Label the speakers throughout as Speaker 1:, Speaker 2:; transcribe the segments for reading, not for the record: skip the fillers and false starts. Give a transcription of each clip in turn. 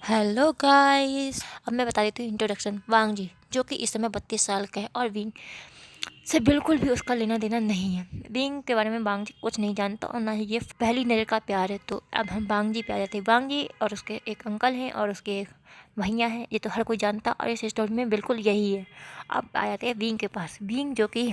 Speaker 1: Hello guys. अब मैं बता देती हूँ इंट्रोडक्शन। वांग जी जो कि इस समय 32 साल का है और विंग से बिल्कुल भी उसका लेना देना नहीं है। विंग के बारे में वांग जी कुछ नहीं जानता और ना ही ये पहली नज़र का प्यार है। तो अब हम वांग जी पे आ जाते हैं। वांग जी और उसके एक अंकल हैं और उसके एक भैया हैं, ये तो हर कोई जानता और इस स्टोरी में बिल्कुल यही है। अब आ जाते हैं विंग के पास। विंग जो कि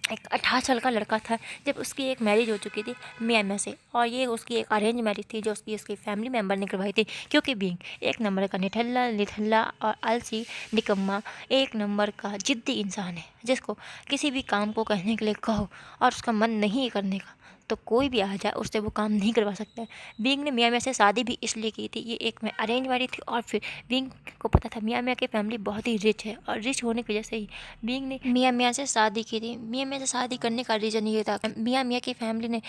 Speaker 1: एक 18 साल का लड़का था जब उसकी एक मैरिज हो चुकी थी मियाँ से, और ये उसकी एक अरेंज मैरिज थी जो उसकी फैमिली मेम्बर ने करवाई थी, क्योंकि बीइंग एक नंबर का निठल्ला निठल्ला और आलसी निकम्मा एक नंबर का जिद्दी इंसान है, जिसको किसी भी काम को कहने के लिए कहो और उसका मन नहीं करने का तो कोई भी आ जाए उससे वो काम नहीं करवा सकता है। बीइंग ने मियाँ से शादी भी इसलिए की थी, ये एक में अरेंज मैरिज थी और फिर बीइंग को पता था मियाँ की फैमिली बहुत ही रिच है और रिच होने की वजह से ही बीइंग ने मियाँ से शादी की थी। मियाँ से शादी करने का रीज़न ये था मियाँ की फैमिली ने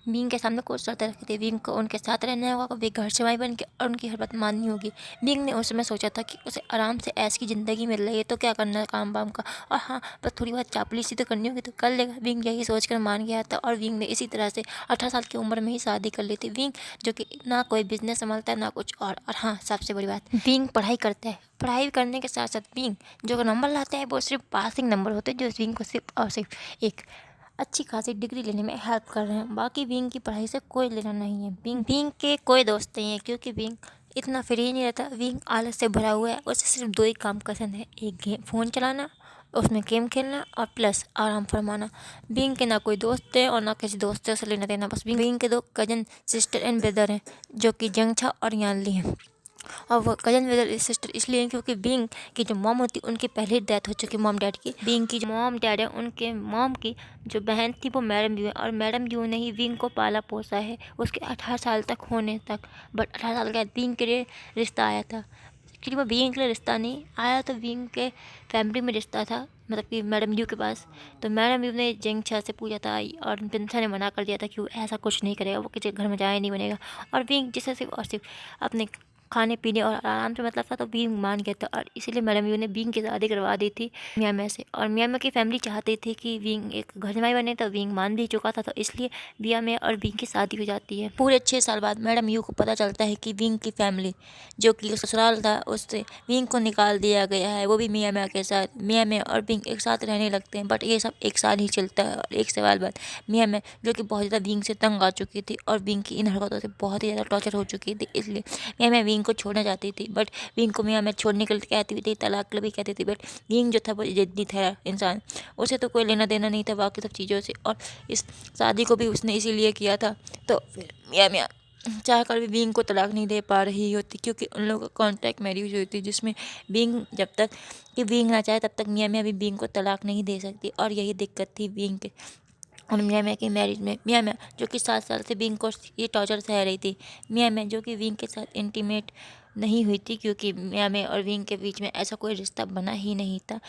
Speaker 1: बीइंग के सामने कुछ शर्तें रखी थी। बीइंग को उनके साथ रहना होगा, वे घर से बन के और उनकी हर बात माननी होगी। बीइंग ने उस समय सोचा था कि उसे आराम से ऐश की ज़िंदगी मिल रही है तो क्या करना है काम वाम का, और हाँ बस थोड़ी बहुत चापलूसी तो करनी होगी तो कर लेगा। बीइंग यही सोचकर मान गया था और बीइंग ने इसी तरह से 18 साल की उम्र में ही शादी कर ली थी। बीइंग जो कि ना कोई बिजनेस संभालता है ना कुछ और हाँ सबसे बड़ी बात बीइंग पढ़ाई करता है। पढ़ाई करने के साथ साथ बीइंग जो नंबर लाता है वो सिर्फ पासिंग नंबर होते हैं, जो बीइंग को सिर्फ और सिर्फ एक अच्छी खासी डिग्री लेने में हेल्प कर रहे हैं। बाकी बीइंग की पढ़ाई से कोई लेना नहीं है। बीइंग के कोई दोस्त नहीं है क्योंकि बीइंग इतना फ्री नहीं रहता। बीइंग आलस से भरा हुआ है, उसे सिर्फ दो ही काम पसंद है, एक गेम फ़ोन चलाना, उसमें गेम खेलना और प्लस आराम फरमाना। बीइंग के ना कोई दोस्त है और ना किसी दोस्त से लेना देना, बस बीइंग के दो कजन सिस्टर एंड ब्रदर हैं जो कि जंगछा और यानली हैं। और वो कजन ब्रदर सिस्टर इसलिए हैं क्योंकि बीइंग की जो मॉम होती उनकी पहले डेथ हो चुकी मॉम डैड की। बीइंग की जो मॉम डैड है उनके मॉम की जो बहन थी वो मैडम यू है और मैडम यू ने ही बीइंग को पाला पोसा है उसके 18 साल तक होने तक। बट 18 साल के बाद बीइंग के लिए रिश्ता आया था, एक्चुअली वो बीइंग के लिए रिश्ता नहीं आया तो बीइंग के फैमिली में रिश्ता था, मतलब कि मैडम यू के पास। तो मैडम यू ने जिंग छा से पूछा था और जिंग छा ने मना कर दिया था कि वो ऐसा कुछ नहीं करेगा, वो किसी घर में जाए नहीं बनेगा। और बीइंग जिसे सिर्फ और सिर्फ अपने खाने पीने और आराम से मतलब था तो बीइंग मान गया था और इसीलिए मैडम यू ने बीइंग की शादी करवा दी थी मियाँ से। और मियाँ की फैमिली चाहती थी कि बीइंग एक घर जमाई बने, तो बीइंग मान भी चुका था, तो इसलिए मियाँ और बीइंग की शादी हो जाती है। पूरे 6 साल बाद मैडम यू को पता चलता है कि बीइंग की फैमिली जो कि ससुराल था उससे बीइंग को निकाल दिया गया है, वो भी मियाँ के साथ। मियाँ और बीइंग एक साथ रहने लगते हैं, बट ये सब एक साल ही चलता है और एक साल बाद मियाँ जो कि बहुत ज़्यादा बीइंग से तंग आ चुकी थी और बीइंग की इन हरकतों से बहुत ही ज़्यादा टॉर्चर हो चुकी थी, इसलिए मियाँ बीइंग को छोड़ना चाहती थी। बट बीइंग को मियाँ छोड़ने के लिए कहती भी थी, तलाक के लिए भी कहती थी, बट बीइंग जो था वो जिद्दी था इंसान, उसे तो कोई लेना देना नहीं था बाकी सब चीज़ों से, और इस शादी को भी उसने इसीलिए किया था। तो फिर मियाँ चाह कर भी बीइंग को तलाक नहीं दे पा रही होती क्योंकि उन लोगों का कॉन्ट्रैक्ट मैरिज हुई थी जिसमें बीइंग जब तक कि बीइंग ना चाहे तब तक मियाँ भी बीइंग को तलाक नहीं दे सकती, और यही दिक्कत थी बीइंग के और मियाँ की मैरिज में। मियाँ जो कि 7 साल से बीइंग को ये टॉर्चर सह रही थी। मियाँ जो कि बीइंग के साथ इंटीमेट नहीं हुई थी क्योंकि मियाँ और बीइंग के बीच में ऐसा कोई रिश्ता बना ही नहीं था।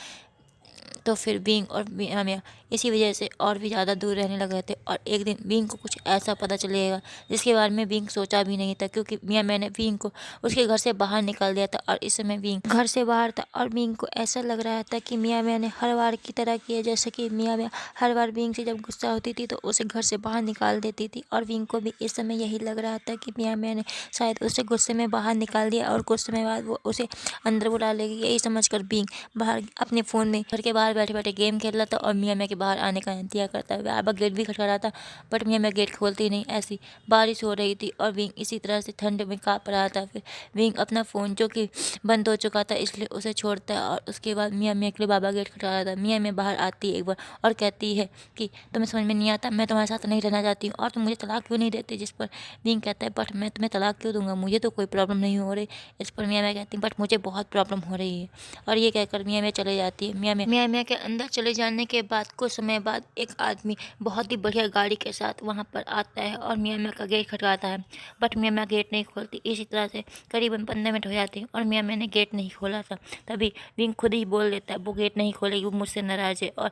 Speaker 1: तो फिर बीइंग और मियाँ इसी वजह से और भी ज़्यादा दूर रहने लग गए थे, और एक दिन बीइंग को कुछ ऐसा पता चलेगा जिसके बारे में बीइंग सोचा भी नहीं था, क्योंकि मियाँ ने बीइंग को उसके घर से बाहर निकाल दिया था और इस समय बीइंग घर से बाहर था और बीइंग को ऐसा लग रहा था कि मियाँ ने हर बार की तरह किया, जैसे कि मियाँ हर बार बीइंग से जब गुस्सा होती थी तो उसे घर से बाहर निकाल देती थी, और बीइंग को भी इस समय यही लग रहा था कि मियाँ ने शायद उसे गुस्से में बाहर निकाल दिया और कुछ समय बाद वो उसे अंदर बुला लेगी। यही समझ कर बीइंग बाहर अपने फ़ोन में घर के बाहर बैठे बैठे गेम खेल रहा था और मियाँ के बाहर आने का इंतजार करता है। बार बार गेट भी खटखटा था बट मियाँ गेट खोलती नहीं। ऐसी बारिश हो रही थी और बीइंग इसी तरह से ठंड में काँप रहा था। फिर बीइंग अपना फ़ोन जो कि बंद हो चुका था इसलिए उसे छोड़ता है, और उसके बाद मियाँ के लिए बाबा गेट खटखटा रहा था। मियाँ बाहर आती है एक बार और कहती है कि तुम्हें समझ में नहीं आता, मैं तुम्हारे साथ नहीं रहना चाहती हूँ और तुम मुझे तलाक क्यों नहीं देते। जिस पर बीइंग कहता है बट मैं तुम्हें तलाक क्यों दूंगा, मुझे तो कोई प्रॉब्लम नहीं हो रही। इस पर मियाँ कहती बट मुझे बहुत प्रॉब्लम हो रही है, और ये कहकर मियाँ चले जाती है। मियाँ के अंदर चले जाने के बाद कुछ समय बाद एक आदमी बहुत ही बढ़िया गाड़ी के साथ वहाँ पर आता है और मियाँ का गेट खटकाता है, बट मियाँ गेट नहीं खोलती। इसी तरह से करीबन 15 मिनट हो जाते हैं और मियाँ ने गेट नहीं खोला था। तभी विंग खुद ही बोल देता है वो गेट नहीं खोलेगी, वो मुझसे नाराज़ है और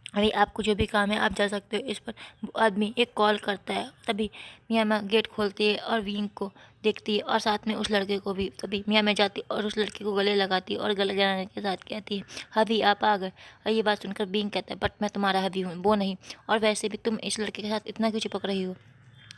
Speaker 1: अभी आपको जो भी काम है आप जा सकते हो। इस पर आदमी एक कॉल करता है, तभी मियाँ गेट खोलती है और विंग को देखती है और साथ में उस लड़के को भी। तभी मियाँ जाती है और उस लड़के को गले लगाती है और गले लगाने के साथ कहती है हबी आप आ गए। और ये बात सुनकर विंग कहता है बट मैं तुम्हारा हबी हूँ वो नहीं, और वैसे भी तुम इस लड़के के साथ इतना क्यों चिपक रही हो।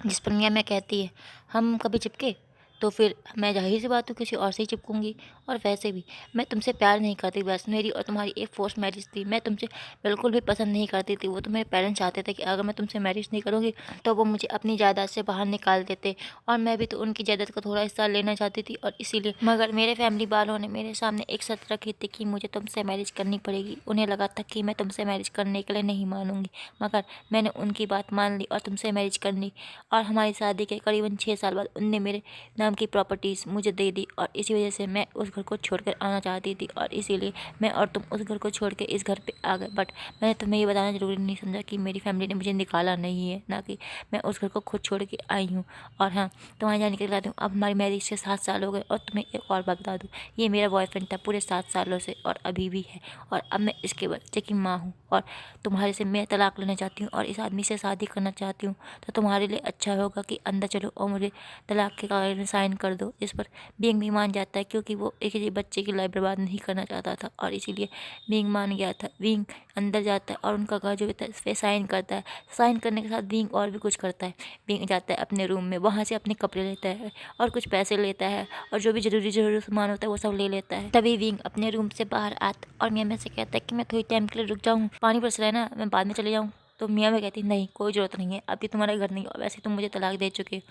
Speaker 1: जिस पर मियाँ कहती है हम कभी चिपके, तो फिर मैं ज़ाहिर सी बात है किसी और से ही चिपकूँगी। और वैसे भी मैं तुमसे प्यार नहीं करती, बस मेरी और तुम्हारी एक फोर्स मैरिज थी। मैं तुमसे बिल्कुल भी पसंद नहीं करती थी। वो तो मेरे पेरेंट्स चाहते थे कि अगर मैं तुमसे मैरिज नहीं करूँगी तो वो मुझे अपनी जायदाद से बाहर निकाल देते, और मैं भी तो उनकी जायदाद का थोड़ा हिस्सा लेना चाहती थी। और इसीलिए मगर मेरे फैमिली वालों ने मेरे सामने एक शर्त रखी थी कि मुझे तुमसे मैरिज करनी पड़ेगी। उन्हें लगा था कि मैं तुमसे मैरिज करने के लिए नहीं मानूंगी, मगर मैंने उनकी बात मान ली और तुमसे मैरिज कर ली। और हमारी शादी के करीबन 6 साल बाद उनने मेरे नाम की प्रॉपर्टीज़ मुझे दे दी, और इसी वजह से मैं उस घर को छोड़कर आना चाहती थी, और इसीलिए मैं और तुम उस घर को छोड़ के इस घर पे आ गए। बट मैंने तुम्हें ये बताना ज़रूरी नहीं समझा कि मेरी फैमिली ने मुझे निकाला नहीं है, ना कि मैं उस घर को खुद छोड़ के आई हूँ। और हाँ, तुम्हारे जाने के बता दूँ, अब हमारी मैरिज के 7 साल हो गए। और तुम्हें एक और बात बता दूँ, ये मेरा बॉयफ्रेंड था पूरे 7 सालों से, और अभी भी है। और अब मैं इसके बच्चे की माँ हूँ, और तुम्हारे से मैं तलाक लेना चाहती हूँ और इस आदमी से शादी करना चाहती हूँ। तो तुम्हारे लिए अच्छा होगा कि अंदर चलो और मुझे तलाक के कागज में साइन कर दो। इस पर बीइंग भी मान जाता है, क्योंकि वो एक ही बच्चे की लाइफ बर्बाद नहीं करना चाहता था, और इसीलिए बीइंग मान गया था। बीइंग अंदर जाता है और उनका कागज जो होता है उस पर साइन करता है। साइन करने के साथ बीइंग और भी कुछ करता है। बीइंग जाता है अपने रूम में, वहाँ से अपने कपड़े लेता है और कुछ पैसे लेता है, और जो भी जरूरी सामान होता है वो सब ले लेता है। तभी बीइंग अपने रूम से बाहर आता और मियाँ में से कहता है कि मैं थोड़ी टाइम के लिए रुक जाऊँ, पानी बरस रहा है ना, मैं बाद में चले जाऊँ। तो मियाँ में कहती नहीं, कोई ज़रूरत नहीं है, अभी तुम्हारा घर नहीं है और वैसे तुम मुझे तलाक दे चुके हो।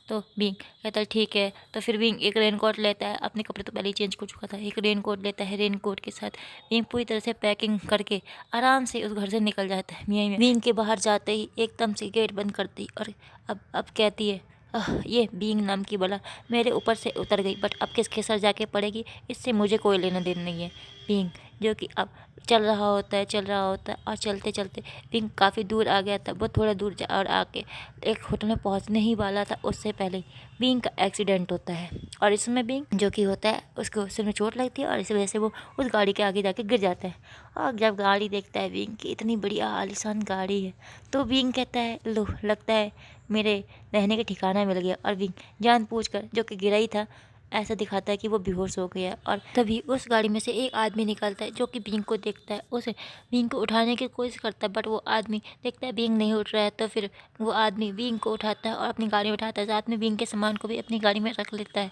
Speaker 1: तो बीइंग कहता है ठीक है। तो फिर बीइंग एक रेनकोट लेता है, अपने कपड़े तो पहले ही चेंज कर चुका था, एक रेनकोट लेता है। रेनकोट के साथ बीइंग पूरी तरह से पैकिंग करके आराम से उस घर से निकल जाता है। मियाँ बीइंग के बाहर जाते ही एकदम से गेट बंद करती, और अब कहती है ये बीइंग नाम की बला मेरे ऊपर से उतर गई, बट अब किसके सर जाके पड़ेगी, इससे मुझे कोई लेना देना नहीं है। बीइंग जो कि अब चल रहा होता है और चलते चलते बीइंग काफ़ी दूर आ गया था। वो थोड़ा दूर और आके एक होटल में पहुंचने ही वाला था, उससे पहले बीइंग का एक्सीडेंट होता है। और इसमें बीइंग जो कि होता है उसको सिर में चोट लगती है, और इस वजह से वो उस गाड़ी के आगे जाके गिर जाता है। और जब गाड़ी देखता है बीइंग की इतनी बड़ी आलीशान गाड़ी है, तो बीइंग कहता है लो, लगता है मेरे रहने का ठिकाना मिल गया। और बीइंग जानबूझकर जो कि गिरा ही था ऐसा दिखाता है कि वो बेहोश हो गया। और तभी उस गाड़ी में से एक आदमी निकलता है जो कि बीइंग को देखता है, उसे बीइंग को उठाने की कोशिश करता है, बट वो आदमी देखता है बीइंग नहीं उठ रहा है। तो फिर वो आदमी बीइंग को उठाता है और अपनी गाड़ी में उठाता है, साथ में बीइंग के सामान को भी अपनी गाड़ी में रख लेता है।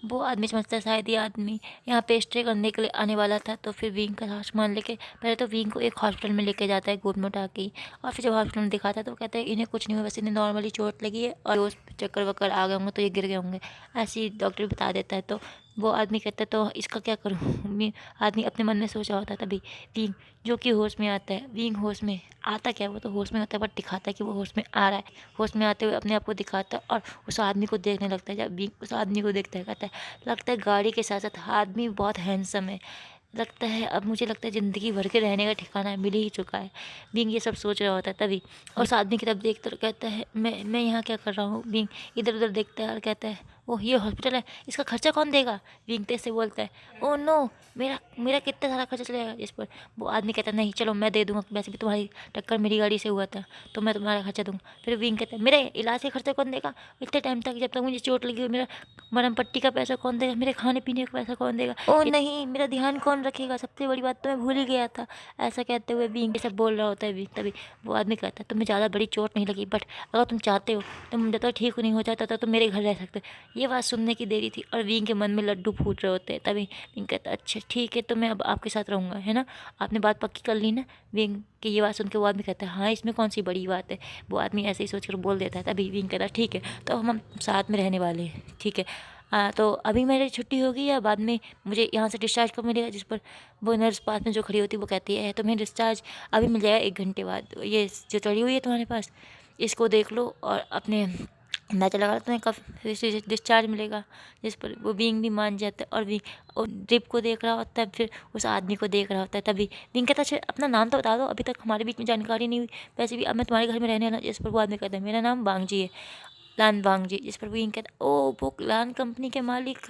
Speaker 1: वो आदमी समझता है शायद ये आदमी यहाँ पे स्टे करने के लिए आने वाला था। तो फिर बीइंग का सामान लेके पहले तो बीइंग को एक हॉस्पिटल में लेके जाता है गोद में उठा के, और फिर जब हॉस्पिटल में दिखाता है तो वो कहता है इन्हें कुछ नहीं हुआ, बस इन्हें नॉर्मली चोट लगी है और दोस्त चक्कर वक्कर आ गए होंगे तो ये गिर गए होंगे, ऐसे ही डॉक्टर बता देता है। तो वो आदमी कहता है तो इसका क्या करूँ। आदमी अपने मन में सोच रहा होता है, तभी बीइंग जो कि होश में आता है। बीइंग होश में आता क्या, वो तो होश में होता है बट दिखाता है कि वो होश में आ रहा है। होश में आते हुए अपने आप को दिखाता है और उस आदमी को देखने लगता है। जब बीइंग उस आदमी को देखता है कहता है लगता है गाड़ी के साथ साथ आदमी बहुत हैंडसम है, लगता है अब मुझे लगता है ज़िंदगी भर के रहने का ठिकाना मिल ही चुका है। बीइंग ये सब सोच रहा होता है, तभी उस आदमी की तरफ देखता और कहता है मैं यहाँ क्या कर रहा हूँ। बीइंग इधर उधर देखता है और कहता है ओह ये हॉस्पिटल है, इसका खर्चा कौन देगा। बीइंग तेज से बोलता है ओह नो, मेरा मेरा कितना सारा खर्चा चलेगा। इस पर वो आदमी कहता है नहीं चलो मैं दे दूँगा, वैसे भी तुम्हारी टक्कर मेरी गाड़ी से हुआ था तो मैं तुम्हारा खर्चा दूँगा। फिर बीइंग कहता है मेरे इलाज का खर्चा कौन देगा, इतने टाइम तक जब तक मुझे चोट लगी हुई, मेरा मरहम पट्टी का पैसा कौन देगा, मेरे खाने पीने का पैसा कौन देगा, ओह नहीं मेरा ध्यान कौन रखेगा, सबसे बड़ी बात तो मैं भूल ही गया था। ऐसा कहते हुए बीइंग ये सब बोल रहा होता है बीइंग। तभी वो आदमी कहता है तुम्हें ज़्यादा बड़ी चोट नहीं लगी, बट अगर तुम चाहते हो तुम जब तक ठीक नहीं हो जाता तो तुम मेरे घर रह सकते हो। ये बात सुनने की देरी थी और बीइंग के मन में लड्डू फूट रहे होते हैं। तभी बीइंग कहता है अच्छा ठीक है तो मैं अब आपके साथ रहूँगा, है ना, आपने बात पक्की कर ली ना। बीइंग की ये बात सुन के वो आदमी कहता है हाँ इसमें कौन सी बड़ी बात है। वो आदमी ऐसे ही सोच कर बोल देता है। तभी बीइंग कहता है ठीक है तो हम साथ में रहने वाले हैं, ठीक है। तो अभी मेरी छुट्टी होगी या बाद में मुझे यहाँ से डिस्चार्ज कब मिलेगा। जिस पर वो नर्स पास में जो खड़ी होती है वो कहती है तुम्हें डिस्चार्ज अभी मिल जाएगा 1 घंटे बाद, ये जो चढ़ी हुई है तुम्हारे पास इसको देख लो और अपने अंदाजा लगा लो तुम्हें कब डिस्चार्ज मिलेगा। जिस पर वो बीइंग भी मान जाता है और ड्रिप को देख रहा होता है, फिर उस आदमी को देख रहा होता है। तभी बीइंग कहता है अपना नाम तो बता दो, अभी तक हमारे बीच में जानकारी नहीं हुई, वैसे भी अब मैं तुम्हारे घर में रहने वाला। जिस पर वो आदमी कहता है मेरा नाम बांगजी है, लान बांगजी। जिस पर बीइंग कहता है ओ वो लान कंपनी के मालिक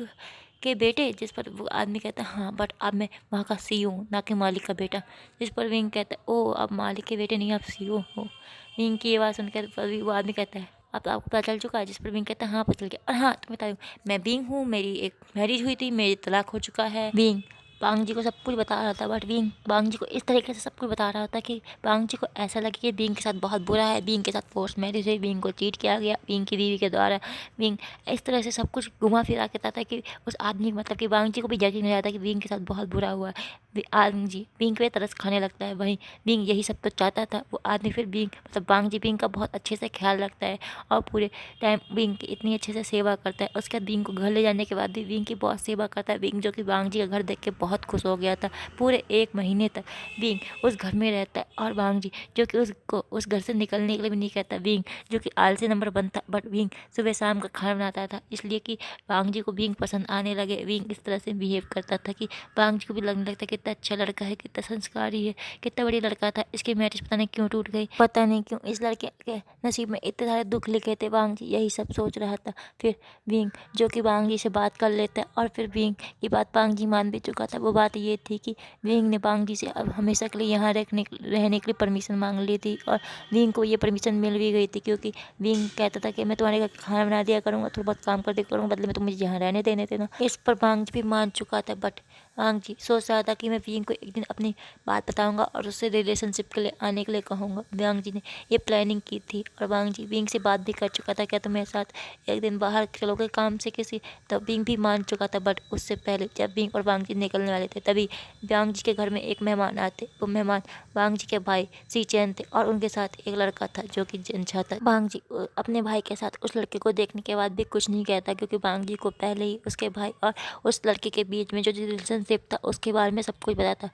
Speaker 1: के बेटे। जिस पर वो आदमी कहता है हाँ बट अब मैं वहाँ का सीईओ हूँ ना कि मालिक का बेटा। जिस पर बीइंग कहता है ओ अब मालिक के बेटे नहीं आप सीईओ हो। बीइंग की ये बात सुनकर वो आदमी कहता है अब तो आपको पता चल चुका है। जिस पर बीइंग कहता है हाँ पता चल गया। और हाँ तुम्हें बता दूँ मैं बीइंग हूँ, मेरी एक मैरिज हुई थी, मेरी तलाक हो चुका है। बीइंग बांग जी को सब कुछ बता रहा था, बट बिंग बांग जी को इस तरीके से सब कुछ बता रहा था कि बांग जी को ऐसा लगे कि बिंग के साथ बहुत बुरा है, बिंग के साथ फोर्स मैरिज हुई, बिंग को चीट किया गया बिंग की बीवी के द्वारा। बिंग इस तरह से सब कुछ घुमा फिरा के था कि उस आदमी मतलब कि बांग जी को भी यकीन हो जाता कि बिंग के साथ बहुत बुरा हुआ है। बांग जी बिंग पे तरस खाने लगता है। वहीं बिंग यही सब तो चाहता था। वो आदमी फिर बिंग मतलब बांग जी बिंग का बहुत अच्छे से ख्याल रखता है और पूरे टाइम बिंग की इतनी अच्छे से सेवा करता है। उसके बाद बिंग को घर ले जाने के बाद भी बिंग की बहुत सेवा करता है। बिंग जो कि बांग जी का घर देख के बहुत खुश हो गया था। पूरे 1 महीने तक बिंग उस घर में रहता है और बांग जी जो कि उसको उस घर से निकलने के लिए भी नहीं कहता। बिंग जो कि आलसी नंबर बनता, बट बिंग सुबह शाम का खाना बनाता था इसलिए कि बांग जी को बिंग पसंद आने लगे। बिंग इस तरह से बिहेव करता था कि बांग जी को भी लगने लगता कितना अच्छा लड़का है, कितना संस्कारी है, कितना बढ़िया लड़का था। इसकी मैरिज पता नहीं क्यों टूट गई, पता नहीं क्यों इस लड़के के नसीब में इतने सारे दुख लिखे थे। बांग जी यही सब सोच रहा था। फिर बिंग जो कि बांग जी से बात कर लेता है और फिर बिंग की बात बांग जी मान भी चुका था। वो बात ये थी कि बिंग ने बांग जी से अब हमेशा के लिए यहाँ रहने के लिए परमिशन मांग ली थी और बिंग को ये परमिशन मिल भी गई थी, क्योंकि बिंग कहता था कि मैं तुम्हारे घर खाना बना दिया करूँगा, थोड़ा बहुत काम कर दिया करूँगा, बदले में तुम मुझे यहाँ रहने देने देना। इस पर बांग जी भी मान चुका था। बट बांग जी सोच रहा था कि मैं बिंग को एक दिन अपनी बात बताऊंगा और उससे रिलेशनशिप के लिए आने के लिए कहूँगा। बांग जी ने ये प्लानिंग की थी और बांग जी बिंग से बात भी कर चुका था, क्या तुम मेरे साथ एक दिन बाहर चलोगे काम से किसी, तो बिंग भी मान चुका था। बट उससे पहले जब बिंग और बांग जी निकलने वाले थे तभी बांग जी के घर में एक मेहमान आते। वो मेहमान बांग जी के भाई सी चैन थे और उनके साथ एक लड़का था जो कि जनछा था। बांग जी अपने भाई के साथ उस लड़के को देखने के बाद भी कुछ नहीं कहता, क्योंकि बांग जी को पहले ही उसके भाई और उस लड़के के बीच में जो रिलेशनशिप था उसके बारे में सब कुछ पता था।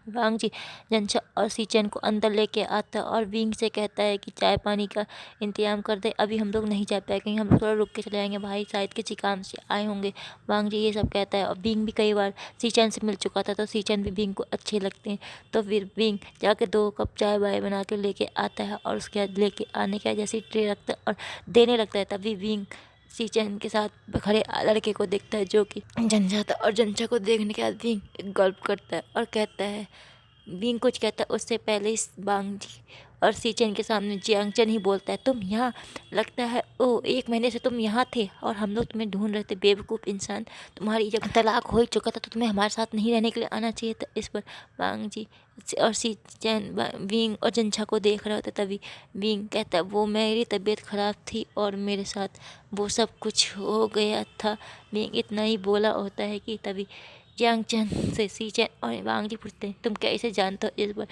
Speaker 1: बांग जी जनछा और सी चैन को अंदर लेके आता और बिंग से कहता है कि चाय पानी का इंतजाम कर दे, अभी हम लोग नहीं जा पाएंगे, हम लोग थोड़ा रुक के चले जाएंगे, भाई शायद किसी काम से आए होंगे। बांग जी ये सब कहता है और बिंग भी कई बार सी चैन से मिल चुका था तो सी चैन भी बिंग को अच्छे लगते हैं। तो फिर बिंग जाके 2 कप चाय वाय बना के लेके आता है और उसके बाद लेके आने के बाद जैसे ट्रे रखता है और देने लगता है, तभी बिंग सी चैन के साथ खड़े लड़के को देखता है जो कि जनछा था और जनछा को देखने के बाद बिंग एक गल्प करता है और कहता है, बिंग कुछ कहता है उससे पहले इस बांग जी और सी चैन के सामने जियांगचन ही बोलता है, तुम यहाँ, लगता है ओ 1 महीने से तुम यहाँ थे और हम लोग तुम्हें ढूंढ रहे थे, बेवकूफ़ इंसान, तुम्हारी जब तलाक हो ही चुका था तो तुम्हें हमारे साथ नहीं रहने के लिए आना चाहिए था। इस पर बांग जी और सी चैन बिंग और जनछा को देख रहा होता, तभी बिंग कहता है वो मेरी तबीयत ख़राब थी और मेरे साथ वो सब कुछ हो गया था। बिंग इतना ही बोला होता है कि तभी जियांगचन से सी चैन और बांग जी पूछते हैं, तुम कैसे जानते हो। इस पर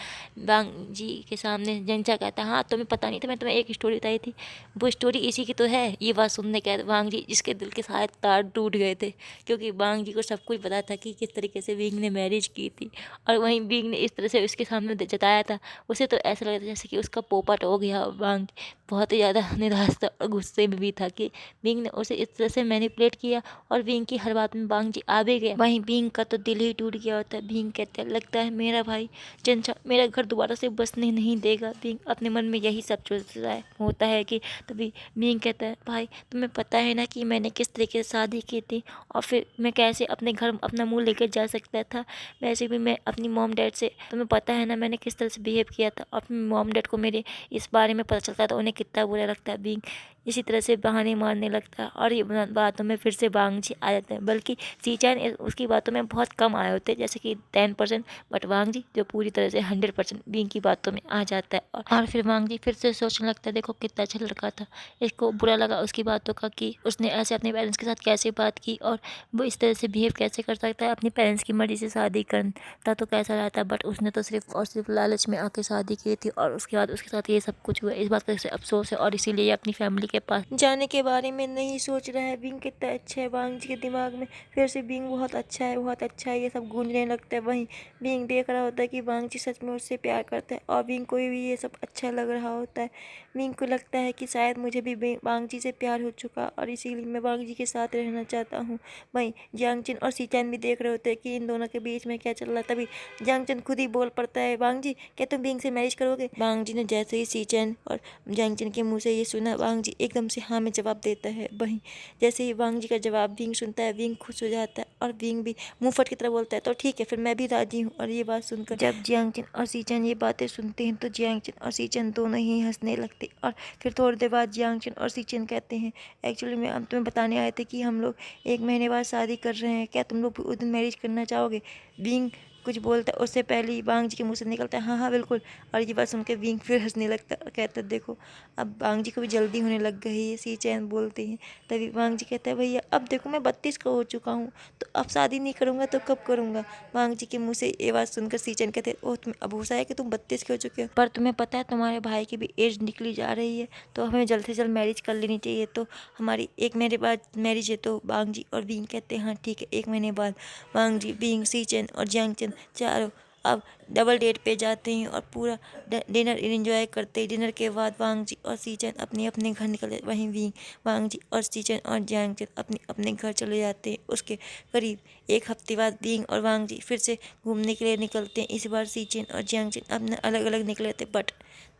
Speaker 1: बांग जी के सामने जनछा कहता है, हाँ तुम्हें पता नहीं था, मैं तुम्हें एक स्टोरी बताई थी, वो स्टोरी इसी की तो है। ये बात सुनने के बाद बांग जी जिसके दिल के शायद तार टूट गए थे, क्योंकि बांग जी को सब कुछ पता था कि किस तरीके से बिंग ने मैरिज की थी और वहीं बिंग ने इस तरह से उसके सामने जताया था। उसे तो ऐसा लगा था जैसे कि उसका पोपट हो गया। बांग बहुत ही ज़्यादा निराश था और गुस्से में भी था कि बिंग ने उसे इस तरह से मैनिपुलेट किया और बिंग की हर बात में बांग जी आ भी गए। वहीं बिंग का तो दिल ही टूट गया होता है। बिंग कहते हैं, लगता है मेरा भाई जनछा मेरा घर दोबारा से बसने नहीं देगा। बिंग अपने मन में यही सब सोचता है होता है कि तभी बिंग कहता है, भाई तुम्हें पता है ना कि मैंने किस तरीके से शादी की थी और फिर मैं कैसे अपने घर अपना मुंह लेकर जा सकता था। वैसे भी मैं अपनी मॉम डैड से, तुम्हें पता है ना मैंने किस तरह से बिहेव किया था। अपने मॉम डैड को मेरे इस बारे में पता चलता था, उन्हें कितना बुरा लगता है। बिंग इसी तरह से बहाने मारने लगता है और ये बातों में फिर से बांग जी आ जाते हैं, बल्कि सी चैन उसकी बातों में बहुत कम आए होते हैं, जैसे कि 10%, बट बांग जी जो पूरी तरह से 100% बिंग की बातों में आ जाता है। और फिर बांग जी फिर से सोचने लगता है, देखो कितना अच्छा लड़का था, इसको बुरा लगा उसकी बातों का कि उसने ऐसे अपने पेरेंट्स के साथ कैसे बात की और वो इस तरह से बिहेव कैसे कर सकता है। अपनी पेरेंट्स की मर्जी से शादी करता तो कैसा रहता, बट उसने तो सिर्फ और सिर्फ लालच में आके शादी की थी और उसके बाद उसके साथ ये सब कुछ हुआ। इस बात का इसे अफसोस है और इसीलिए अपनी फैमिली के पास जाने के बारे में नहीं सोच रहा है। बिंग कितना अच्छा है, बांग जी के दिमाग में फिर से बिंग बहुत अच्छा है, बहुत अच्छा है, ये सब गूंजने लगता है। वहीं बिंग देख रहा होता है कि बांग जी सच में उससे प्यार करता है और बिंग को भी ये सब अच्छा लग रहा होता है। बिंग को लगता है कि शायद मुझे भी बांग जी से प्यार हो चुका और इसीलिए मैं बांग जी के साथ रहना चाहता हूँ। वहीं जियांगचन और सी चैन भी देख रहे होते हैं कि इन दोनों के बीच में क्या चल रहा है। तभी जियांगचन खुद ही बोल पड़ता है, बांग जी क्या तुम बिंग से मैरिज करोगे। बांग जी ने जैसे ही सी चैन और जियांगचन के मुँह से ये सुना, बांग जी एकदम से हाँ में जवाब देता है। वहीं जैसे ही वांग जी का जवाब विंग सुनता है, विंग खुश हो जाता है और विंग भी मुंह फट की तरह बोलता है तो ठीक है फिर मैं भी राजी हूँ। और ये बात सुनकर जब जियांगचन और सीचन ये बातें सुनते हैं तो जियांगचन और सीचन दोनों ही हंसने लगते और फिर थोड़ी देर बाद जियांगचन और सीचन कहते हैं एक्चुअली मैं हम तुम्हें बताने आए थे कि हम लोग 1 महीने बाद शादी कर रहे हैं, क्या तुम लोग भी उस दिन मैरिज करना चाहोगे। विंग कुछ बोलता है उससे पहले ही वांग जी के मुंह से निकलता है हाँ हाँ बिल्कुल। और ये बात सुन के विंग फिर हंसने लगता है, कहता है देखो अब वांग जी को भी जल्दी होने लग गई है, सी चैन बोलते हैं। तभी वांग जी कहता है भैया अब देखो मैं 32 का हो चुका हूँ तो अब शादी नहीं करूँगा तो कब करूँगा। वांग जी के मुँह से ये बात सुनकर सी चैन कहते हैं ओह तुम्हें अब होश आया कि तुम 32 के हो चुके हो, पर तुम्हें पता है तुम्हारे भाई की भी एज निकली जा रही है तो हमें जल्द से जल्द मैरिज कर लेनी चाहिए। तो हमारी 1 महीने बाद मैरिज है। तो वांग जी और विंग कहते हैं हाँ ठीक है 1 महीने बाद। वांग जी, विंग, सी चैन और जियांगचन चारों अब डबल डेट पे जाते हैं और पूरा डिनर एंजॉय करते हैं। डिनर के बाद वांग जी और सीचन अपने अपने घर निकले, वहीं विंग, वांग जी और सीचन और जियांगचन अपने अपने घर चले जाते हैं। उसके करीब 1 हफ्ते बाद विंग और वांग जी फिर से घूमने के लिए निकलते हैं। इस बार सीचन और जियांगचन अपने अलग अलग निकले थे बट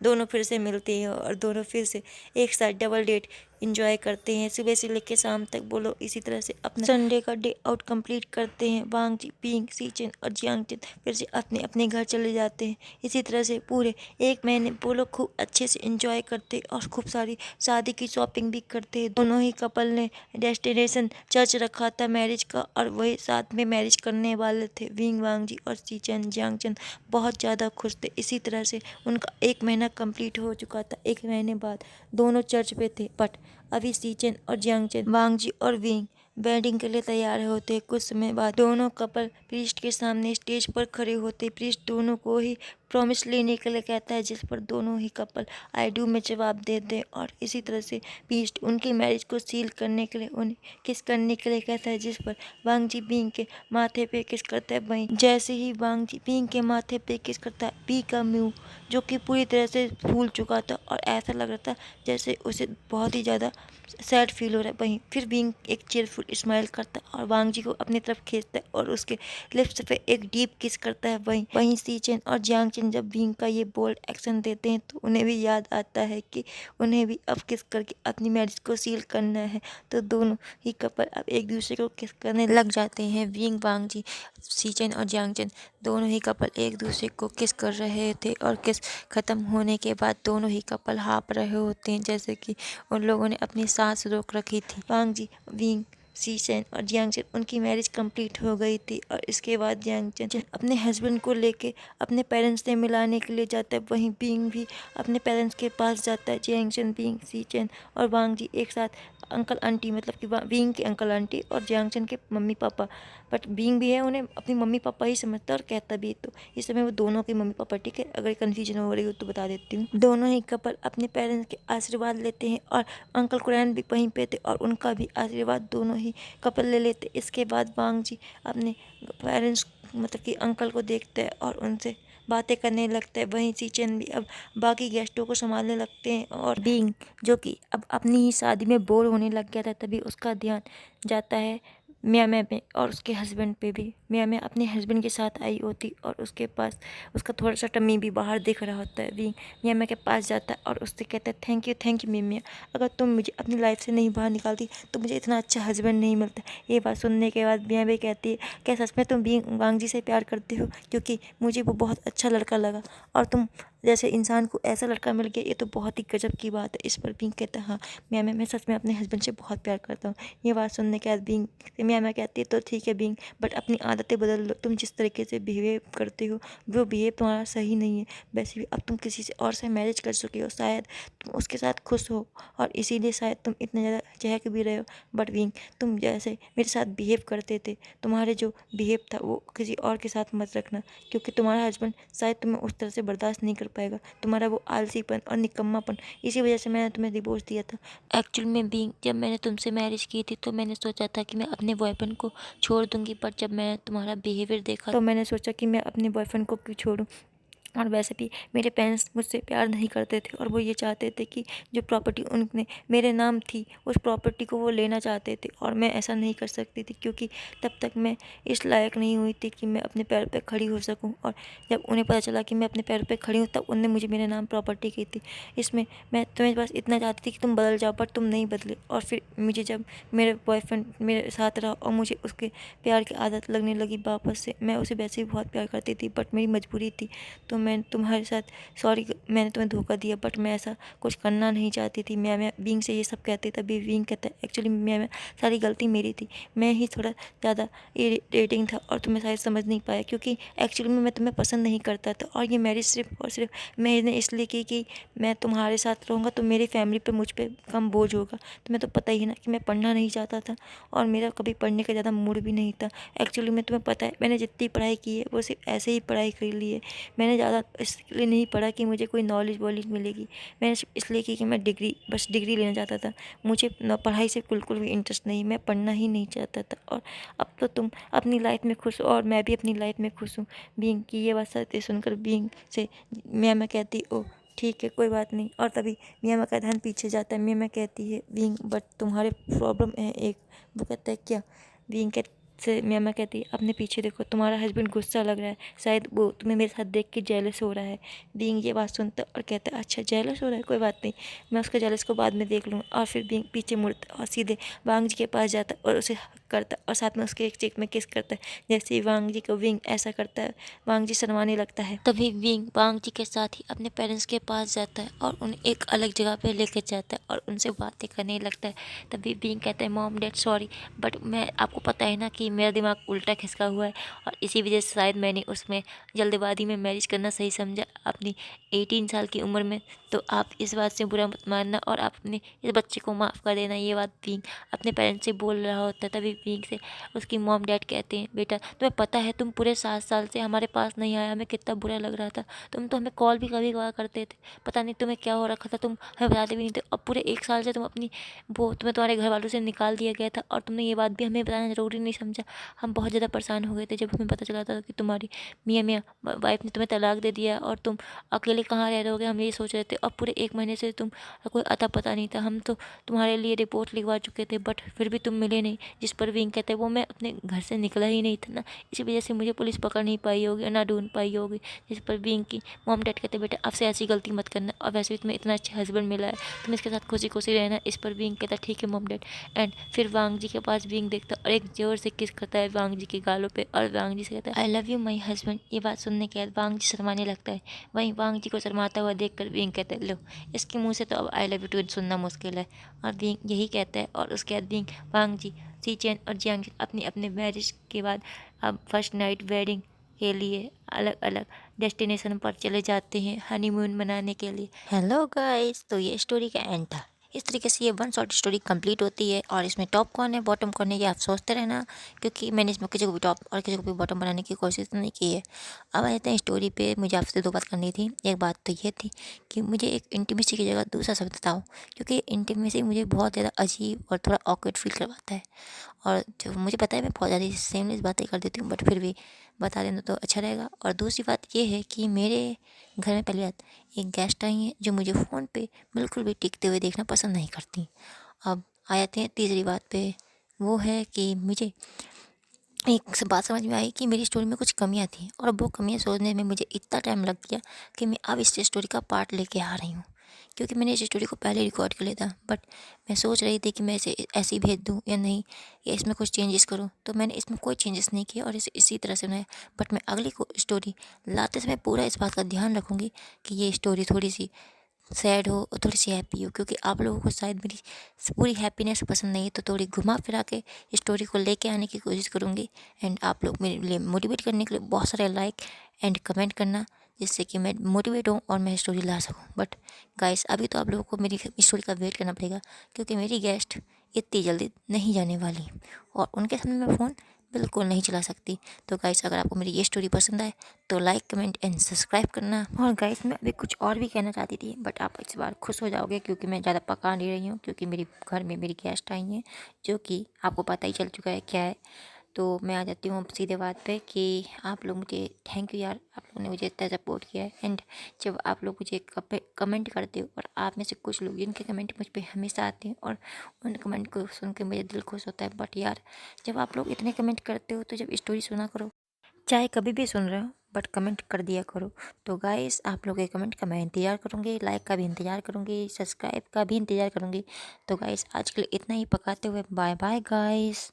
Speaker 1: दोनों फिर से मिलते हैं और दोनों फिर से एक साथ डबल डेट इंजॉय करते हैं। सुबह से लेकर शाम तक वो लोग इसी तरह से अपना संडे का डे आउट कंप्लीट करते हैं। वांग जी, विंग, सीचन और जियांगचन फिर से अपने अपने घर चले जाते हैं। इसी तरह से पूरे 1 महीने वो लोग खूब अच्छे से इंजॉय करते और खूब सारी शादी की शॉपिंग भी करते हैं। दोनों ही कपल ने डेस्टिनेशन चर्च रखा था मैरिज का और वही साथ में मैरिज करने वाले थे। विंग, वांग जी और सीचन, जियांगचन बहुत ज़्यादा खुश थे। इसी तरह से उनका 1 महीना कंप्लीट हो चुका था। 1 महीने बाद दोनों चर्च पे थे बट अभी सीचन और जियांगचन, वांग जी और विंग वेडिंग के लिए तैयार होते। कुछ समय बाद दोनों कपल प्रीस्ट के सामने स्टेज पर खड़े होते। प्रीस्ट दोनों को ही प्रॉमिस लेने के लिए कहता है जिस पर दोनों ही कपल आई डू में जवाब देते और इसी तरह से प्रीस्ट उनकी मैरिज को सील करने के लिए उन्हें किस करने के लिए कहता है जिस पर वांग जी विंग के माथे पे किस करता है। वहीं जैसे ही वांग जी विंग के माथे पे किस करता है, पी का मुंह जो कि पूरी तरह से फूल चुका था और ऐसा लग रहा था जैसे उसे बहुत ही ज़्यादा सैड फील हो रहा है। वहीं फिर विंग एक चीयरफुल स्माइल करता है और वांग जी को अपनी तरफ खींचता है और उसके लिप्स पे एक डीप किस करता है। वहीं सीचन और जियांगचन जब विंग का ये बोल्ड एक्शन देते हैं तो उन्हें भी याद आता है कि उन्हें भी अब किस करके अपनी मैरिज को सील करना है। तो दोनों ही कपल अब एक दूसरे को किस करने लग जाते हैं। विंग, वांग जी, सीचन और जियांगचन दोनों ही कपल एक दूसरे को किस कर रहे थे और किस खत्म होने के बाद दोनों ही कपल हाँप रहे होते हैं जैसे कि उन लोगों ने अपनी सांस रोक रखी थी। वांग जी, विंग, सीचन और जियांगचन उनकी मैरिज कंप्लीट हो गई थी और इसके बाद जियांगचन अपने हस्बैंड को लेके अपने पेरेंट्स से मिलाने के लिए जाता है। वहीं विंग भी अपने पेरेंट्स के पास जाता है। जियांगचन, विंग, सीचन और वांग जी एक साथ अंकल आंटी मतलब कि विंग के अंकल आंटी और जियांगचन के मम्मी पापा, बट विंग भी है उन्हें अपनी मम्मी पापा ही समझता है और कहता भी तो इस समय वो दोनों के मम्मी पापा। ठीक है, अगर कन्फ्यूजन हो रही हो तो बता देती हूँ। दोनों ही कपल अपने पेरेंट्स के आशीर्वाद लेते हैं और अंकल कुरैन भी वहीं पे थे और उनका भी आशीर्वाद दोनों ही कपल ले लेते। इसके बाद वांग जी अपने पेरेंट्स मतलब कि अंकल को देखते हैं और उनसे बातें करने लगते हैं। वहीं सीचन भी अब बाकी गेस्टों को संभालने लगते हैं और बीइंग जो कि अब अपनी ही शादी में बोर होने लग गया था तभी उसका ध्यान जाता है मियाँ में पे और उसके हस्बैंड पे भी। मियाँ में अपने हस्बैंड के साथ आई होती और उसके पास उसका थोड़ा सा टम्मी भी बाहर दिख रहा होता है। भी मियाँ में के पास जाता है और उससे कहता है थैंक यू मियाँ, अगर तुम मुझे अपनी लाइफ से नहीं बाहर निकालती तो मुझे इतना अच्छा हस्बैंड नहीं मिलता। ये बात सुनने के बाद मियाँ भी कहती है क्या सच में तुम वांग जी से प्यार करती हो, क्योंकि मुझे वो बहुत अच्छा लड़का लगा और तुम जैसे इंसान को ऐसा लड़का मिल गया ये तो बहुत ही गजब की बात है। इस पर बिंग कहता है हाँ मियाँ मैं सच में अपने हस्बैंड से बहुत प्यार करता हूँ। ये बात सुनने के बाद बिंग मियाँ मैं कहती है तो ठीक है बिंग, बट अपनी आदतें बदल लो, तुम जिस तरीके से बिहेव करते हो वो बिहेव तुम्हारा सही नहीं है। वैसे भी अब तुम किसी से और से मैरिज कर चुके हो, शायद तुम उसके साथ खुश हो और इसीलिए शायद तुम इतना ज़्यादा चहक भी रहे हो। बट बिंग तुम जैसे मेरे साथ बिहेव करते थे, तुम्हारे जो बिहेव था वो किसी और के साथ मत रखना, क्योंकि तुम्हारा हस्बैंड शायद तुम्हें उस तरह से बर्दाश्त नहीं कर पाएगा, तुम्हारा वो आलसीपन और निकम्मापन, इसी वजह से मैंने तुम्हें डिवोर्स दिया था। एक्चुअल में बीइंग जब मैंने तुमसे मैरिज की थी तो मैंने सोचा था कि मैं अपने बॉयफ्रेंड को छोड़ दूंगी, पर जब मैंने तुम्हारा बिहेवियर देखा तो मैंने सोचा कि मैं अपने बॉयफ्रेंड को क्यों छोड़ूं। और वैसे भी मेरे पेरेंट्स मुझसे प्यार नहीं करते थे और वो ये चाहते थे कि जो प्रॉपर्टी उनने मेरे नाम थी उस प्रॉपर्टी को वो लेना चाहते थे, और मैं ऐसा नहीं कर सकती थी क्योंकि तब तक मैं इस लायक नहीं हुई थी कि मैं अपने पैरों पे खड़ी हो सकूं। और जब उन्हें पता चला कि मैं अपने पैरों पे खड़ी हूँ तब उनने मुझे मेरे नाम प्रॉपर्टी की थी। इसमें मैं तुम्हें बस इतना चाहती थी कि तुम बदल जाओ, बट तुम नहीं बदले। और फिर मुझे जब मेरे बॉयफ्रेंड मेरे साथ रहा और मुझे उसके प्यार की आदत लगने लगी वापस से, मैं उसे वैसे भी बहुत प्यार करती थी बट मेरी मजबूरी थी। तो मैं तुम्हारे साथ सॉरी, मैंने तुम्हें धोखा दिया, बट मैं ऐसा कुछ करना नहीं चाहती थी। मैं बीइंग से ये सब कहते तभी बीइंग कहता है एक्चुअली मैं सारी गलती मेरी थी। मैं ही थोड़ा ज़्यादा इरिटेटिंग था और तुम्हें शायद समझ नहीं पाया, क्योंकि एक्चुअली में मैं तुम्हें पसंद नहीं करता था। और ये मैरिज सिर्फ और सिर्फ मैंने इसलिए की कि मैं तुम्हारे साथ रहूँगा तो मेरी फैमिली पर मुझ पर कम बोझ होगा। तुम्हें तो पता ही है ना कि मैं पढ़ना नहीं चाहता था और मेरा कभी पढ़ने का ज़्यादा मूड भी नहीं था। एक्चुअली में तुम्हें पता है मैंने जितनी पढ़ाई की है वो सिर्फ ऐसे ही पढ़ाई कर ली है। मैंने ज़्यादा इसलिए नहीं पढ़ा कि मुझे कोई नॉलेज वॉलेज मिलेगी। मैंने सिर्फ इसलिए की कि मैं बस डिग्री लेना चाहता था। मुझे पढ़ाई से बिल्कुल भी इंटरेस्ट नहीं, मैं पढ़ना ही नहीं चाहता था। और अब तो तुम अपनी लाइफ में खुश हो और मैं भी अपनी लाइफ में खुश हूँ। बीइंग की ये बात सत्य सुनकर बीइंग से मैं कहती ओ ठीक है कोई बात नहीं। और तभी मियाँ का ध्यान पीछे जाता है। मियाँ कहती है बीइंग बट तुम्हारे प्रॉब्लम है एक। वो कहता है क्या? बीइंग से मियाँ कहती है अपने पीछे देखो, तुम्हारा हस्बैंड गुस्सा लग रहा है, शायद वो तुम्हें मेरे साथ देख के जेलस हो रहा है। बीइंग ये बात सुनता और कहता है अच्छा जेलस हो रहा है, कोई बात नहीं, मैं उसका जेलस को बाद में देख लूँगा। और फिर बीइंग पीछे मुड़ता और सीधे वांग जी के पास जाता और उसे हक करता और साथ में उसके एक चेक में किस करता है। जैसे ही वांग जी को विंग ऐसा करता है, वांग जी शर्माने लगता है। तभी विंग वांग जी के साथ ही अपने पेरेंट्स के पास जाता है और उन्हें एक अलग जगह पे लेके जाता है और उनसे बातें करने लगता है। तभी विंग कहता है मॉम डैड सॉरी, बट मैं आपको पता है ना कि मेरा दिमाग उल्टा खिसका हुआ है और इसी वजह से शायद मैंने उसमें जल्दबाजी में मैरिज करना सही समझा अपनी 18 साल की उम्र में। तो आप इस बात से बुरा मत मानना और आप अपने इस बच्चे को माफ़ कर देना। ये बात विंग अपने पेरेंट्स से बोल रहा होता है। तभी विंग से उसकी मॉम डैड कहते हैं बेटा तुम्हें पता है तुम पूरे 7 साल से हमारे पास नहीं आया, हमें कितना बुरा लग रहा था। तुम तो हमें कॉल भी कभी कभार करते थे, पता नहीं तुम्हें क्या हो रखा था, तुम हमें बताते भी नहीं थे। अब पूरे 1 साल से तुम अपनी वो तुम्हें तुम्हारे घर वालों से निकाल दिया गया था और तुमने ये बात भी हमें बताना ज़रूरी नहीं समझा। हम बहुत ज़्यादा परेशान हो गए थे जब हमें पता चला था कि तुम्हारी मियाँ वाइफ ने तुम्हें तलाक दे दिया और तुम अकेले कहाँ रह रहोगे, हम ये सोच रहे थे। अब पूरे 1 महीने से तुम कोई अता पता नहीं था। हम तो तुम्हारे लिए रिपोर्ट लिखवा चुके थे बट फिर भी तुम मिले नहीं। जिस पर विंग कहते हैं वो मैं अपने घर से निकला ही नहीं था ना, इसी वजह से मुझे पुलिस पकड़ नहीं पाई होगी और ना ढूंढ पाई होगी। जिस पर विंग की मॉम डैड कहते बेटा आपसे ऐसी गलती मत करना और वैसे भी तुम्हें इतना अच्छा हस्बैंड मिला है, तुम इसके साथ खुशी खुशी रहना। इस पर विंग कहता ठीक है मॉम डैड। एंड फिर वांग जी के पास विंग देखता और एक जोर से किस करता है वांग जी के गालों पे और वांग जी से कहता है I love you my husband. ये बात सुनने के बाद वांग जी शर्माने लगता है। वहीं वांग जी को शर्माता हुआ देख कर विंग कहता है लो इसके मुँह से तो अब आई लव यू टू सुनना मुश्किल है। और विंग यही कहता है और उसके बाद विंग वांग जी सी चैन और जियांग अपनी अपने मैरिज के बाद अब फर्स्ट नाइट वेडिंग के लिए अलग अलग डेस्टिनेशन पर चले जाते हैं हनीमून मनाने के लिए। हेलो गाइस, तो ये स्टोरी का एंड था। इस तरीके से ये वन शॉट स्टोरी कंप्लीट होती है और इसमें टॉप कौन है बॉटम कौन है ये आप सोचते रहना, क्योंकि मैंने इसमें किसी को भी टॉप और किसी को भी बॉटम बनाने की कोशिश नहीं की है। अब आ जाते हैं स्टोरी पे। मुझे आपसे दो बात करनी थी। एक बात तो ये थी कि मुझे एक इंटीमेसी की जगह दूसरा शब्द बताओ, क्योंकि इंटीमेसी मुझे बहुत ज़्यादा अजीब और थोड़ा ऑकवर्ड फील करवाता है। और जो मुझे पता है मैं बहुत ज़्यादा सेमलेस बातें कर देती हूँ बट फिर भी बता देना तो अच्छा रहेगा। और दूसरी बात ये है कि मेरे घर में पहली बात एक गेस्ट आई हैं जो मुझे फ़ोन पे बिल्कुल भी टिकते हुए देखना पसंद नहीं करती। अब आ जाते हैं तीसरी बात पे, वो है कि मुझे एक बात समझ में आई कि मेरी स्टोरी में कुछ कमियां थी और अब वो कमियां सोचने में मुझे इतना टाइम लग गया कि मैं अब इस स्टोरी का पार्ट लेके आ रही हूँ, क्योंकि मैंने इस स्टोरी को पहले रिकॉर्ड कर लिया था बट मैं सोच रही थी कि मैं इसे ऐसे ही भेज दूँ या नहीं या इसमें कुछ चेंजेस करूँ। तो मैंने इसमें कोई चेंजेस नहीं किए और इसे इसी तरह से बनाया। बट मैं अगली को स्टोरी लाते समय पूरा इस बात का ध्यान रखूँगी कि ये स्टोरी थोड़ी सी सैड हो और थोड़ी सी हैप्पी हो, क्योंकि आप लोगों को शायद मेरी पूरी हैप्पीनेस पसंद नहीं है। तो थोड़ी घुमा फिरा के स्टोरी को लेके आने की कोशिश करूँगी। एंड आप लोग मेरे लिए मोटिवेट करने के लिए बहुत सारे लाइक एंड कमेंट करना, जिससे कि मैं मोटिवेट हूँ और मैं स्टोरी ला सकूँ। बट गाइस अभी तो आप लोगों को मेरी स्टोरी का वेट करना पड़ेगा, क्योंकि मेरी गेस्ट इतनी जल्दी नहीं जाने वाली और उनके सामने मैं फ़ोन बिल्कुल नहीं चला सकती। तो गाइस अगर आपको मेरी ये स्टोरी पसंद आए तो लाइक कमेंट एंड सब्सक्राइब करना। और गाइस मैं अभी कुछ और भी कहना चाहती थी बट आप इस बार खुश हो जाओगे, क्योंकि मैं ज़्यादा पका नहीं रही हूँ, क्योंकि मेरे घर में मेरी गेस्ट आई हैं जो कि आपको पता ही चल चुका है क्या है। तो मैं आ जाती हूँ अब सीधे बात पे कि आप लोग मुझे थैंक यू यार, आप लोगों ने मुझे इतना सपोर्ट किया है। एंड जब आप लोग मुझे कमेंट करते हो, और आप में से कुछ लोग जिनके कमेंट मुझ पे हमेशा आते हैं और उन कमेंट को सुन के मेरा दिल खुश होता है। बट यार, जब आप लोग इतने कमेंट करते हो तो जब स्टोरी सुना करो, चाहे कभी भी सुन रहे हो बट कमेंट कर दिया करो। तो गाइस, आप लोग के कमेंट का मैं इंतज़ार करूँगी, लाइक का भी इंतज़ार करूँगी, सब्सक्राइब का भी इंतज़ार करूँगी। तो गाइस, आज के लिए इतना ही, पकाते हुए बाय बाय गाइस।